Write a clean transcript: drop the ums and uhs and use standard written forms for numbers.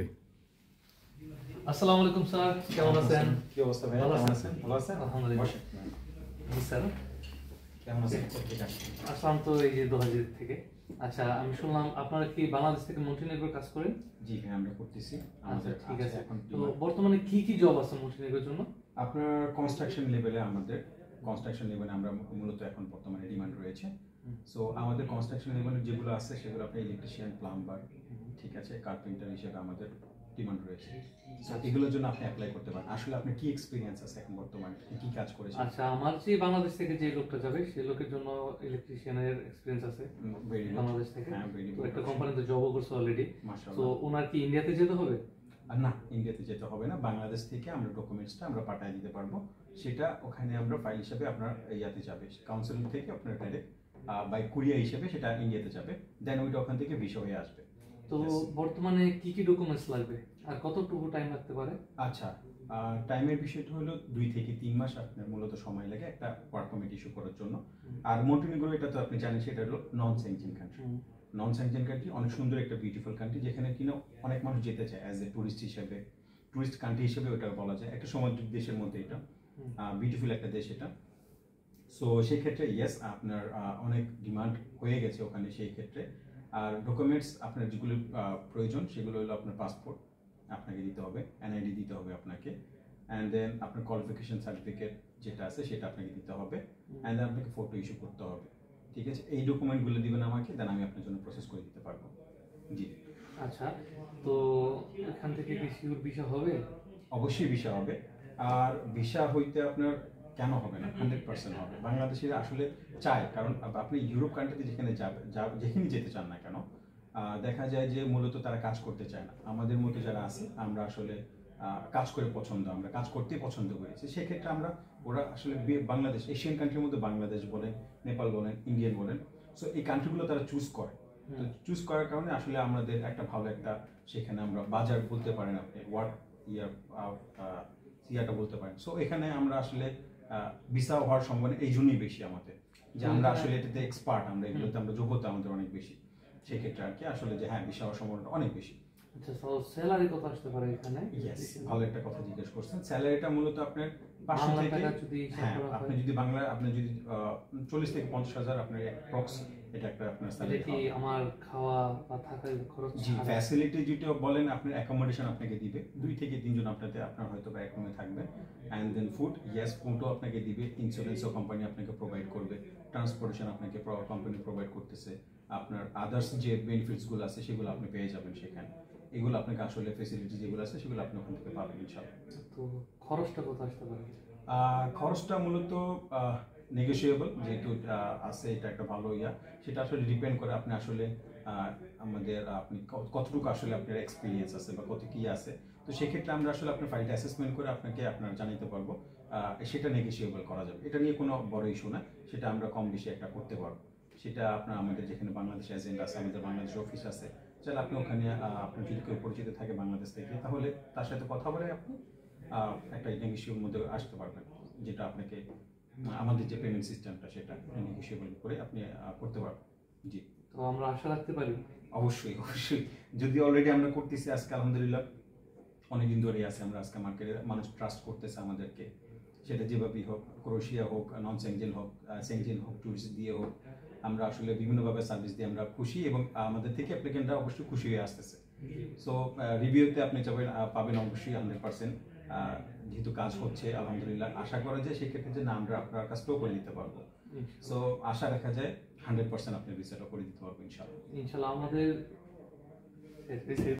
এই আসসালামু আলাইকুম স্যার, কেমন আছেন? কি অবস্থা ভাই? ভালো কেমন আছেন? আছেন? ভালো আছেন? আলহামদুলিল্লাহ। বসেন। জি স্যার, কেমন আছেন? ঠিক আছে। আসলাম তো এই যে দোহাজির থেকে। আচ্ছা, আমি শুনলাম আপনারা কি বাংলাদেশ থেকে মন্টিনেগ্রো কাজ করেন? জি হ্যাঁ, আমরা করতেছি। আচ্ছা, আমাদের ঠিক আছে। এখন তো বর্তমানে কি কি জব আছে মন্টিনেগ্রোর জন্য? আপনার কনস্ট্রাকশন লেভেলে আমরা মূলত এখন বর্তমানে ডিমান্ড রয়েছে। সো আমাদের কনস্ট্রাকশন লেভেলে যেগুলো আছে সেগুলো আপনি ইলেকট্রিশিয়ান, প্লাম্বার, ঠিক আছে, কার্পেন্টার হিসেবে আমাদের ডিমান্ড রয়েছে। সো এগুলোর জন্য আপনি অ্যাপ্লাই করতে পারেন। আসলে আপনার কি এক্সপিরিয়েন্স আছে এখন বর্তমানে, কি কাজ করেছেন? আচ্ছা, আমার যে বাংলাদেশ থেকে যে লোকটা যাবে সেই লোকের জন্য ইলেকট্রিশিয়ানের এক্সপিরিয়েন্স আছে ভেরি গুড। বাংলাদেশ থেকে। হ্যাঁ, ভেরি তো গুড। একটা কোম্পানিতে জবও করছে অলরেডি। তো মাশাআল্লাহ। ওনার কি ইন্ডিয়াতে যেতে হবে? আর না, ইন্ডিয়াতে যেতে হবে না। বাংলাদেশ থেকে আমরা ডকুমেন্টসটা আমরা পাঠিয়ে দিতে পারবো। সেটা ওখানে আমরা ফাইল হিসেবে আপনার ইয়াতে যাবে, কাউন্সিল থেকে আপনার ডাইরেক্ট বাই কুরিয়ার হিসেবে সেটা ইন্ডিয়াতে যাবে। দেন ওইটা ওখান থেকে ভিসা হয়ে আসবে। তো বর্তমানে কি কি ডকুমেন্টস লাগবে আর কতটুকু টাইম লাগতে পারে? আচ্ছা, টাইমের বিষয়টা হলো 2 থেকে 3 মাস আপনার মূলত সময় লাগে একটা ওয়ার্ক পারমিট ইস্যু করার জন্য। আর মন্টিনেগ্রো, এটা তো আপনি জানেন, সেটা হলো নন স্যাংশন কান্ট্রি। নন স্যাংশন কান্ট্রি অনেক সুন্দর একটা বিউটিফুল কান্ট্রি, যেখানে কিনা অনেক মানুষ যেতে চায় অ্যাজ এ টুরিস্ট হিসেবে, টুরিস্ট কান্ট্রি হিসেবে ওটা বলা যায়। একটা সামুদ্রিক দেশের মধ্যে এটা বিউটিফুল একটা দেশ এটা। সো সেই ক্ষেত্রে ইয়েস, আপনার অনেক ডিমান্ড হয়ে গেছে ওখানে সেই ক্ষেত্রে। আর ডকুমেন্টস আপনার যেগুলো প্রয়োজন সেগুলো হলো আপনার পাসপোর্ট আপনাকে দিতে হবে, এনআইডি দিতে হবে আপনাকে, অ্যান্ড দেন আপনার কোয়ালিফিকেশন সার্টিফিকেট যেটা আছে সেটা আপনাকে দিতে হবে, অ্যান্ড দেন আপনাকে ফটো ইস্যু করতে হবে। ঠিক আছে, এই ডকুমেন্টগুলো দিবেন আমাকে, দেন আমি আপনার জন্য প্রসেস করে দিতে পারবো। জি। আচ্ছা, তো এখান থেকে কি সিওর ভিসা হবে? অবশ্যই ভিসা হবে। আর ভিসা হইতে আপনার কেন হবে না, 100% হবে। বাংলাদেশিরা আসলে চায়, কারণ আপনি ইউরোপ কান্ট্রিতে যেখানে যেখানে যেতে চান না কেন, দেখা যায় যে মূলত তারা কাজ করতে চায় না। আমাদের মতো যারা আছে আমরা আসলে কাজ করে আমরা কাজ করতেই পছন্দ করেছি। সেক্ষেত্রে ওরা আসলে বাংলাদেশ, এশিয়ান কান্ট্রির মধ্যে বাংলাদেশ বলেন, নেপাল বলেন, ইন্ডিয়ান বলেন, সো এই কান্ট্রিগুলো তারা চুজ করে। তো চুজ করার কারণে আসলে আমাদের একটা ভালো একটা সেখানে আমরা বাজার বলতে পারেন, আপনি ওয়ার্ক ইয়াটা বলতে পারেন। সো এখানে আমরা আসলে ভিসা হওয়ার সম্ভাবনা এই জন্যই বেশি আমাদের, যে আমরা আসলে এটাতে এক্সপার্ট, আমরা এগুলোতে আমরা যোগ্যতা আমাদের অনেক বেশি। সেক্ষেত্রে আর কি আসলে যে হ্যাঁ, ভিসা হওয়ার সম্ভাবনা অনেক বেশি। আচ্ছা, তো স্যালারি কত আসতে পারে এখানে? ইয়েস, ভালো একটা কথা জিজ্ঞেস করছেন। স্যালারিটা মূলত আপনার 500 বাংলা থেকে, টাকা যদি হ্যাঁ, আপনি যদি 40 থেকে 50,000 আপনার অ্যাপ্রক্স, এটা একটা আপনার এটা স্যালারি। কি আমার খাওয়া বা থাকার খরচ জি, ছাড়া? ফ্যাসিলিটি যেটা বলেন, আপনার অ্যাকোমোডেশন আপনাকে দিবে, 2 থেকে 3 জন আপনার হয়তো বা এক রুমে থাকবে, অ্যান্ড দেন ফুড, ইয়েস, ফুডও আপনাকে দিবে, ইন্স্যুরেন্সও কোম্পানি আপনাকে প্রোভাইড করবে, ট্রান্সপোর্টেশন আপনাকে কোম্পানি প্রোভাইড করতেছে, আপনার আদার্স যে বেনিফিটসগুলো আছে সেগুলো আপনি পেয়ে যাবেন সেখানে। এগুলো আপনাকে আসলে ফেসিলিটি যেগুলো আছে সেগুলো আপনি ওখান থেকে পাবেন ইনশাআল্লাহ। তো খরচটা কত আসতে পারে? খরচটা মূলত নেগোশিয়েবল, যেহেতু আছে, এটা একটা ভালো সেটা আসলে ডিপেন্ড করে আপনি আসলে আপনি কতটুকু আসলে আপনার এক্সপিরিয়েন্স আছে বা কত কি আছে। তো সেক্ষেত্রে আমরা আসলে আপনার ফাইলটা অ্যাসেসমেন্ট করে আপনাকে জানাতে পারবো, সেটা নেগোশিয়েবল করা যাবে। এটা নিয়ে কোনো বড় ইস্যু না, সেটা আমরা কম বেশি একটা করতে পারবো। সেটা আপনার আমাদের যেখানে বাংলাদেশ এজেন্ট আছে, আমাদের বাংলাদেশ অফিস আছে, চাইলে আপনি ওখানে আপনার যদি কেউ পরিচিত থাকে বাংলাদেশ থেকে, তাহলে তার সাথে কথা বলে আপনি একটা নেগোশিয়েবল মধ্যে আসতে পারবেন, যেটা আপনাকে আমাদের যে পেমেন্ট সিস্টেমটা সেটা নেগোশিয়েবল করে আপনি করতে পারবেন। জি। তো আমরা আশা রাখতে পারি? অবশ্যই অবশ্যই, যদি অলরেডি আমরা করতেছি আজকে আলহামদুলিল্লাহ, অনেকদিন ধরেই আছে, আমরা আজকে মার্কেটে মানুষ ট্রাস্ট করতেছে আমাদেরকে, সেটা যেভাবেই হোক, ক্রোয়েশিয়া হোক, নন স্যাংশন হোক, স্যাংশন হোক, টুরিস্ট দিয়ে হোক, আমরা আসলে বিভিন্নভাবে সার্ভিস দিয়ে আমরা খুশি, এবং আমাদের থেকে অ্যাপ্লিকেন্টরা অবশ্যই খুশি হয়ে আসতেছে। সো রিভিউতে আপনি পাবেন অবশ্যই 100%। যেহেতু কাজ হচ্ছে আলহামদুলিল্লাহ, আশা করা যায় সেক্ষেত্রে যে না, আমরা আপনার কাজটাও করে দিতে পারবো। সো আশা রাখা যায় 100% আপনি ভিসাটা করে দিতে পারবো ইনশাআল্লাহ। ইনশাআল্লাহ। আমাদের